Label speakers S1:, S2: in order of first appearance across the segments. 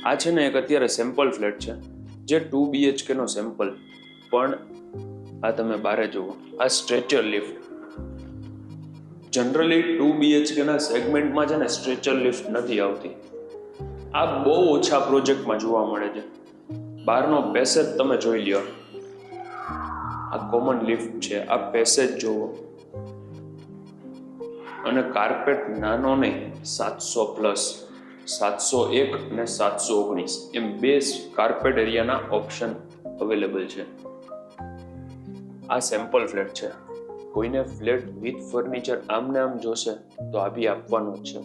S1: આ છે ને એક અત્યારે સેમ્પલ ફ્લેટ છે, જે 2 BHK નો સેમ્પલ. પણ આ તમે બારે જુઓ, આ સ્ટ્રેચર લિફ્ટ. જનરલી 2 BHK ના સેગમેન્ટમાં છે ને સ્ટ્રેચર લિફ્ટ નથી આવતી. આ બહુ ઓછા પ્રોજેક્ટમાં જોવા મળે છે. બહારનો પેસેજ તમે જોઈ લ્યો, આ કોમન લિફ્ટ છે, આ પેસેજ જોવો. અને કાર્પેટ નાનો નહીં, 700 પ્લસ, 701 અને 719 એમ બે કાર્પેટ એરિયાના ઓપ્શન અવેલેબલ છે. આ સેમ્પલ ફ્લેટ છે. કોઈને ફ્લેટ વિથ ફર્નિચર આમને આમ જોશે તો આ બી આપવાનો જ છે.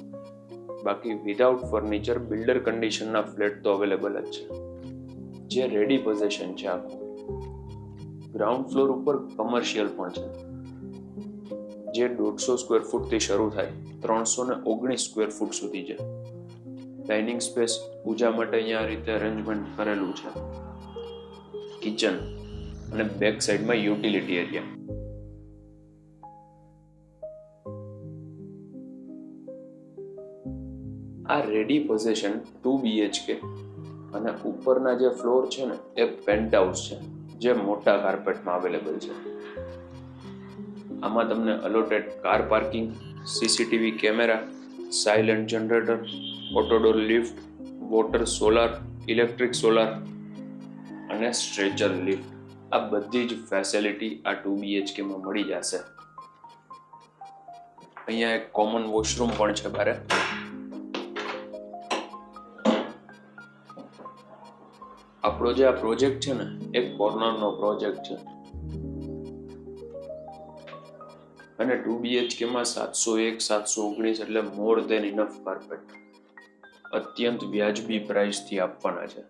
S1: બાકી વિધાઉટ ફર્નિચર બિલ્ડર કન્ડિશનના ફ્લેટ તો અવેલેબલ જ છે, જે રેડી પોઝિશન છે. આખું ગ્રાઉન્ડ ફ્લોર ઉપર કમર્શિયલ પણ છે, જે 150 સ્ક્વેર ફૂટથી શરૂ થાય 319 સ્ક્વેર ફૂટ સુધી છે. ડાઇનિંગ સ્પેસ પૂજા માટે અહીંયા આ રીતે અરેન્જમેન્ટ કરેલું છે. કિચન અને બેક સાઈડમાં યુટિલિટી એરિયા. આ રેડી પોઝિશન 2 BHK અને ઉપરના જે ફ્લોર છે ને એ પેન્ટ હાઉસ છે, જે મોટા કાર્પેટમાં અવેલેબલ છે. આમાં તમને allotted car parking, CCTV camera, silent generator, auto door lift, water solar, electric solar અને સ્ટ્રેચર લિફ્ટ, આ બધી જ ફેસિલિટી આ 2 BHK માં મળી જશે. અહીંયા એક કોમન વોશરૂમ પણ છે બારે. આપણો જે આ પ્રોજેક્ટ છે ને એક કોર્નરનો પ્રોજેક્ટ છે, અને 2 BHK માં 701, 719 એટલે મોર ધેન ઇનફ કાર્પેટ. અત્યંત વ્યાજબી પ્રાઇસથી આપવાના છે.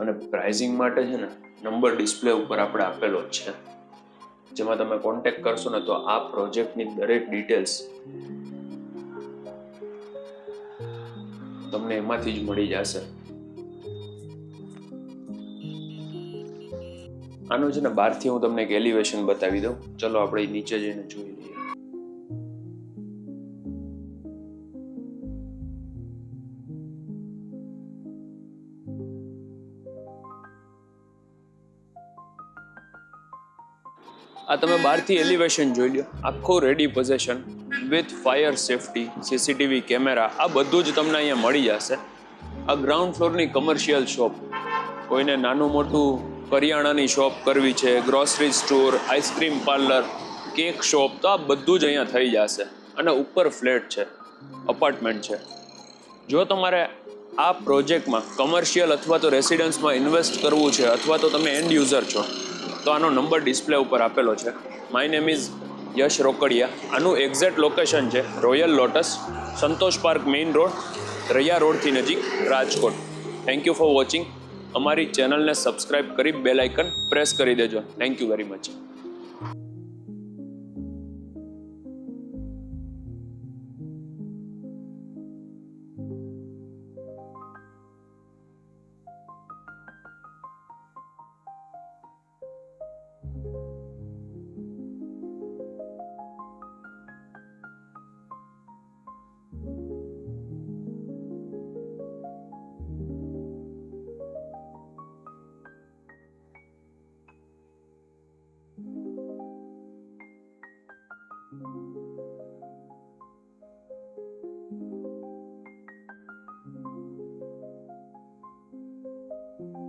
S1: અને પ્રાઇઝિંગ માટે છે ને નંબર ડિસ્પ્લે ઉપર આપણે આપેલો જ છે, જેમાં તમે કોન્ટેક્ટ કરશો ને તો આ પ્રોજેક્ટની દરેક ડિટેલ્સ તમને એમાંથી જ મળી જશે. આનું છે ને બહારથી હું તમને એક એલિવેશન બતાવી દઉં. ચલો આપણે નીચે જઈને જોઈ લઈએ. આ તમે બહારથી એલિવેશન જોઈ લો. આખું ready position with fire safety, CCTV camera, આ બધું જ તમને અહીંયા મળી જશે. આ ગ્રાઉન્ડ ફ્લોરની કમર્શિયલ શોપ, કોઈને નાનું મોટું કરિયાણાની શોપ કરવી છે, grocery store, ice cream parlour, cake shop, તો આ બધું જ અહીંયા થઈ જશે. અને ઉપર ફ્લેટ છે, અપાર્ટમેન્ટ છે. જો તમારે આ પ્રોજેક્ટમાં કમર્શિયલ અથવા તો રેસિડન્સમાં ઇન્વેસ્ટ કરવું છે, અથવા તો તમે એન્ડ યુઝર છો, તો આનો નંબર ડિસ્પ્લે ઉપર આપેલો છે. માય નેમ ઇઝ યશ રોકડિયા. આનું એક્ઝેક્ટ લોકેશન છે રોયલ લોટસ, સંતોષ પાર્ક મેઇન રોડ, રૈયા રોડથી નજીક, Rajkot. Thank you for watching. અમારી ચેનલને સબસ્ક્રાઇબ કરી બેલ આઇકન પ્રેસ કરી દેજો. Thank you very much.